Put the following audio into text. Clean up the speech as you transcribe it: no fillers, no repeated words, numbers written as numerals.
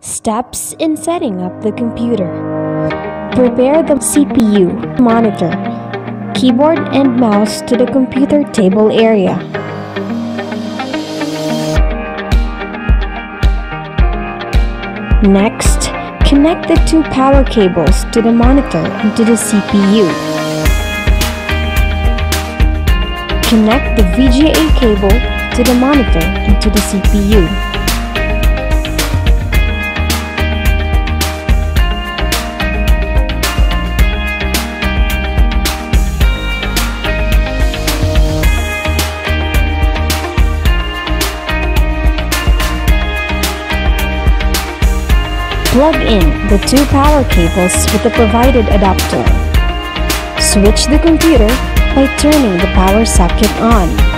Steps in setting up the computer. Prepare the CPU, monitor, keyboard and mouse to the computer table area. Next, connect the two power cables to the monitor and to the CPU. Connect the VGA cable to the monitor and to the CPU. Plug in the two power cables with the provided adapter. Switch the computer by turning the power socket on.